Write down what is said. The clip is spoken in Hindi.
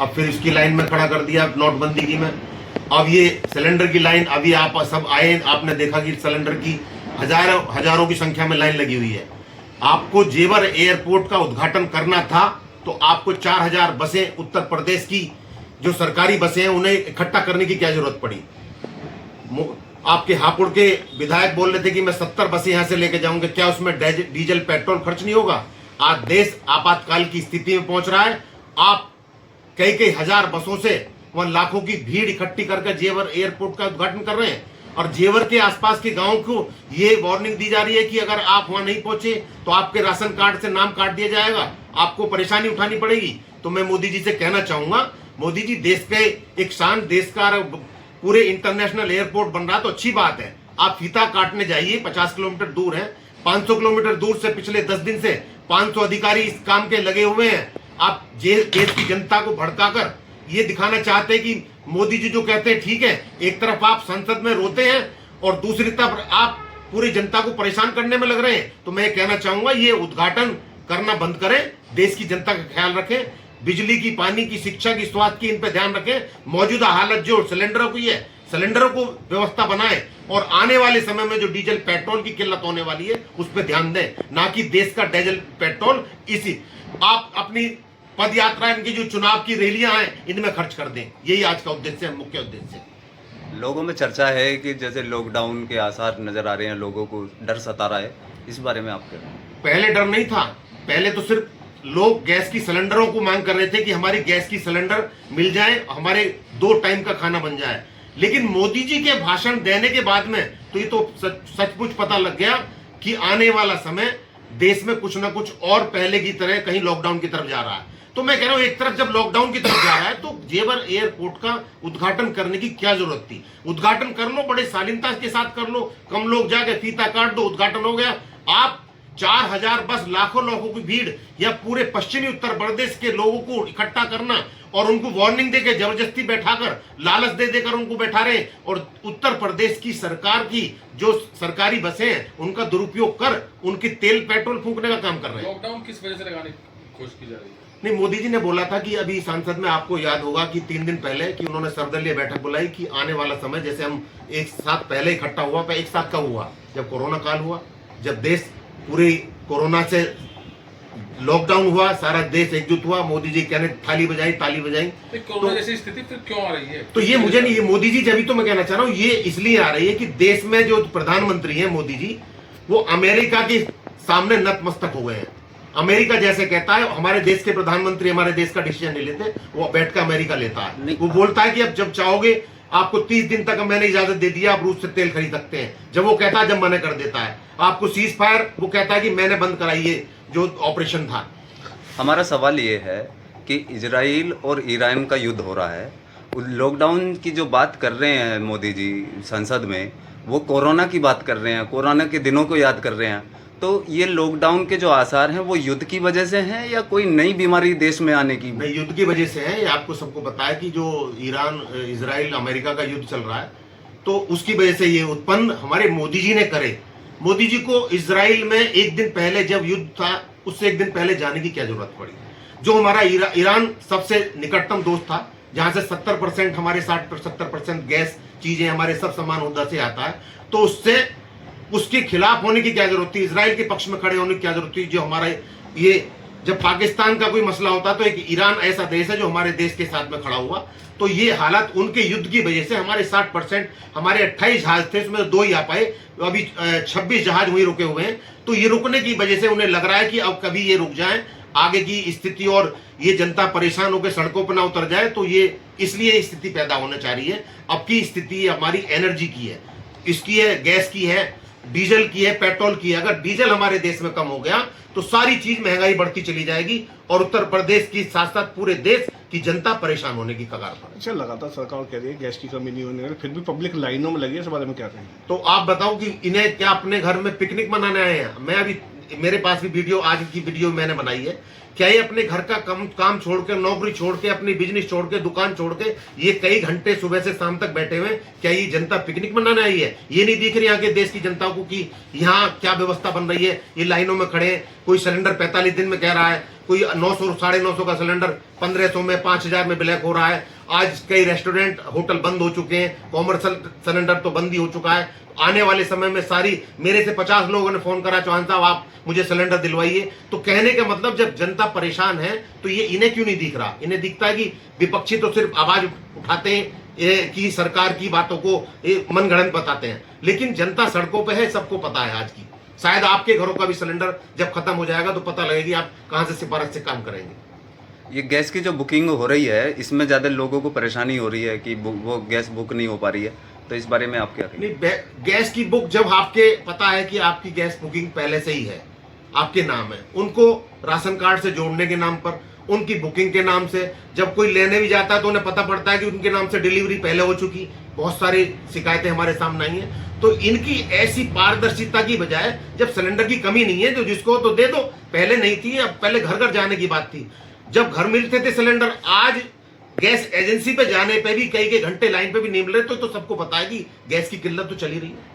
अब फिर इसकी लाइन में खड़ा कर दिया नोटबंदी की में। अब ये सिलेंडर की लाइन, अभी आप सब आए, आपने देखा कि सिलेंडर की हजारों की संख्या में लाइन लगी हुई है। आपको जेवर एयरपोर्ट का उद्घाटन करना था तो आपको 4000 बसें उत्तर प्रदेश की जो सरकारी बसें हैं उन्हें इकट्ठा करने की क्या जरूरत पड़ी। आपके हापुड़ के विधायक बोल रहे थे कि मैं 70 बसें यहां से लेके जाऊंगा, क्या उसमें डीजल पेट्रोल खर्च नहीं होगा? आज देश आपातकाल की स्थिति में पहुंच रहा है। आप कई हजार बसों से वहां लाखों की भीड़ इकट्ठी करके जेवर एयरपोर्ट का उद्घाटन कर रहे हैं और जेवर के आसपास के गांवों को ये वार्निंग दी जा रही है कि अगर आप वहां नहीं पहुंचे तो आपके राशन कार्ड से नाम काट दिया जाएगा, आपको परेशानी उठानी पड़ेगी। तो मैं मोदी जी से कहना चाहूंगा, मोदी जी देश के एक शान, देश का पूरे इंटरनेशनल एयरपोर्ट बन रहा तो अच्छी बात है, आप फीता काटने जाइए। 50 किलोमीटर दूर है, 500 किलोमीटर दूर से पिछले 10 दिन से 500 अधिकारी इस काम के लगे हुए हैं। आप देश की जनता को भड़काकर ये दिखाना चाहते हैं कि मोदी जी जो कहते हैं ठीक है। एक तरफ आप संसद में रोते हैं और दूसरी तरफ आप पूरी जनता को परेशान करने में लग रहे हैं। तो मैं कहना चाहूंगा ये उद्घाटन करना बंद करें, देश की जनता का ख्याल रखें, बिजली की, पानी की, शिक्षा की, स्वास्थ्य की, इन पे ध्यान रखें। मौजूदा हालत जो सिलेंडरों की है, सिलेंडरों को व्यवस्था बनाए और आने वाले समय में जो डीजल पेट्रोल की किल्लत होने वाली है उस पर ध्यान दें, ना कि देश का डीजल पेट्रोल इसी आप अपनी पद यात्रा, इनकी जो चुनाव की रैलियां हैं इनमें खर्च कर दें। यही आज का उद्देश्य है, मुख्य उद्देश्य है। लोगों में चर्चा है कि जैसे लॉकडाउन के आसार नजर आ रहे हैं, लोगों को डर सता रहा है, इस बारे में आप क्या कहें? पहले डर नहीं था, पहले तो सिर्फ लोग गैस की सिलेंडरों को मांग कर रहे थे कि हमारी गैस की सिलेंडर मिल जाए, हमारे 2 टाइम का खाना बन जाए। लेकिन मोदी जी के भाषण देने के बाद में तो ये तो सचमुच पता लग गया कि आने वाला समय देश में कुछ ना कुछ और पहले की तरह कहीं लॉकडाउन की तरफ जा रहा है। तो मैं कह रहा हूं, एक तरफ जब लॉकडाउन की तरफ जा रहा है तो जेवर एयरपोर्ट का उद्घाटन करने की क्या जरूरत थी? उद्घाटन कर लो, बड़े शालीनता के साथ कर लो, कम लोग जाके फीता काट दो, उद्घाटन हो गया। आप 4000 बस, लाखों लोगों की भीड़ या पूरे पश्चिमी उत्तर प्रदेश के लोगों को इकट्ठा करना और उनको वार्निंग देकर जबरदस्ती बैठाकर, लालच दे देकर उनको बैठा रहे और उत्तर प्रदेश की सरकार की जो सरकारी बसें हैं उनका दुरुपयोग कर उनकी तेल पेट्रोल फूंकने का काम कर रहे हैं। लॉकडाउन किस वजह से लगाने की कोशिश की जा रही है? नहीं, मोदी जी ने बोला था कि अभी संसद में आपको याद होगा कि 3 दिन पहले कि उन्होंने सर्वदलीय बैठक बुलाई कि आने वाला समय जैसे हम एक साथ पहले इकट्ठा हुआ, एक साथ कब हुआ? जब कोरोना काल हुआ, जब देश पूरी कोरोना से लॉकडाउन हुआ, सारा देश एकजुट हुआ, मोदी जी कहने थाली बजाई, ताली बजाई। कोरोना जैसी स्थिति फिर क्यों आ रही है? तो ये मुझे नहीं, ये मोदी जी, जब तो मैं कहना चाह रहा हूँ ये इसलिए आ रही है कि देश में जो प्रधानमंत्री है मोदी जी, वो अमेरिका के सामने नतमस्तक हो गए हैं। अमेरिका जैसे कहता है, हमारे देश के प्रधानमंत्री हमारे देश का डिसीजन नहीं लेते, वो बैठ कर अमेरिका लेता है। वो बोलता है कि अब जब चाहोगे आपको 30 दिन तक मैंने इजाजत दे दिया, आप रूस से तेल खरीद सकते हैं। जब वो कहता है, जब मना कर देता है। आपको सीज फायर, वो कहता है कि मैंने बंद कराई ये जो ऑपरेशन था। हमारा सवाल ये है कि इजराइल और ईरान का युद्ध हो रहा है, लॉकडाउन की जो बात कर रहे हैं मोदी जी संसद में, वो कोरोना की बात कर रहे हैं, कोरोना के दिनों को याद कर रहे हैं। तो ये लॉकडाउन के जो आसार हैं वो युद्ध की वजह से हैं या कोई नई बीमारी देश में आने की? नहीं, युद्ध की वजह से है। ये आपको सबको पता है कि जो ईरान, इजराइल, अमेरिका का युद्ध चल रहा है तो उसकी वजह से ये उत्पन्न हमारे मोदी जी ने करे। मोदी जी को इजराइल में एक दिन पहले जब युद्ध था उससे एक दिन पहले जाने की क्या जरूरत पड़ी? जो हमारा ईरान सबसे निकटतम दोस्त था, जहां से 70% हमारे 60-70% गैस चीजें हमारे सब सामान उधर से आता है, तो उसके खिलाफ होने की क्या जरूरत थी? इजराइल के पक्ष में खड़े होने की क्या जरूरत थी? जो हमारा ये, जब पाकिस्तान का कोई मसला होता तो एक ईरान ऐसा देश है जो हमारे देश के साथ में खड़ा हुआ। तो ये हालात उनके युद्ध की वजह से हमारे 60%, हमारे 28 जहाज थे उसमें 2 ही आ पाए, अभी 26 जहाज वहीं रुके हुए हैं। तो ये रुकने की वजह से उन्हें लग रहा है कि अब कभी ये रुक जाए, आगे की स्थिति और ये जनता परेशान होकर सड़कों पर ना उतर जाए। तो ये इसलिए स्थिति पैदा होना चाह रही है। अब की स्थिति हमारी एनर्जी की है, इसकी है, गैस की है, डीजल की है, पेट्रोल की है। अगर डीजल हमारे देश में कम हो गया तो सारी चीज महंगाई बढ़ती चली जाएगी और उत्तर प्रदेश की साथ साथ पूरे देश की जनता परेशान होने की कगार पर। अच्छा, लगातार सरकार कह रही है गैस की कमी नहीं होने वाली, फिर भी पब्लिक लाइनों में लगी है, इस बारे में क्या कहेंगे? तो आप बताओ कि इन्हें क्या अपने घर में पिकनिक मनाने आए हैं? मैं अभी, मेरे पास भी वीडियो, आज की वीडियो मैंने बनाई है। क्या ये अपने घर का काम छोड़ के, नौकरी छोड़ के, अपनी बिजनेस छोड़ के, दुकान छोड़ के ये कई घंटे सुबह से शाम तक बैठे हुए? क्या ये जनता पिकनिक मनाने आई है? ये नहीं दिख रही यहाँ के देश की जनता को कि यहाँ क्या व्यवस्था बन रही है? ये लाइनों में खड़े हैं, कोई सिलेंडर 45 दिन में कह रहा है, कोई 900 950 का सिलेंडर 1500 में 5000 में ब्लैक हो रहा है। आज कई रेस्टोरेंट होटल बंद हो चुके हैं, कॉमर्शियल सिलेंडर तो बंद ही हो चुका है। आने वाले समय में सारी, मेरे से 50 लोगों ने फोन करा, चौहान साहब आप मुझे सिलेंडर दिलवाइए। तो कहने का मतलब जब जनता परेशान है तो ये इन्हें क्यों नहीं दिख रहा? इन्हें दिखता है कि विपक्षी तो सिर्फ आवाज उठाते हैं कि सरकार की बातों को मनगढ़ंत बताते हैं, लेकिन जनता सड़कों पे है, सबको पता है आज की। शायद आपके घरों का भी सिलेंडर जब खत्म हो जाएगा तो पता लगेगी आप कहां से सिफारिश से काम करेंगे। ये गैस की जो बुकिंग हो रही है इसमें ज़्यादा लोगों को परेशानी हो रही है कि वो गैस बुक नहीं हो पा रही है, तो इस बारे में आप क्या कहेंगे? नहीं, गैस की बुक जब आपके पता है कि आपकी गैस बुकिंग पहले से ही है, आपके नाम है, उनको राशन कार्ड से जोड़ने के नाम पर, उनकी बुकिंग के नाम से जब कोई लेने भी जाता है तो उन्हें पता पड़ता है कि उनके नाम से डिलीवरी पहले हो चुकी। बहुत सारी शिकायतें हमारे सामने आई हैं। तो इनकी ऐसी पारदर्शिता की बजाय जब सिलेंडर की कमी नहीं है तो जिसको तो दे दो, पहले नहीं थी, अब पहले घर घर जाने की बात थी, जब घर मिलते थे सिलेंडर। आज गैस एजेंसी पे जाने पे भी कई घंटे लाइन पे भी नहीं मिल रहे, तो सबको पता है कि गैस की किल्लत तो चली रही है।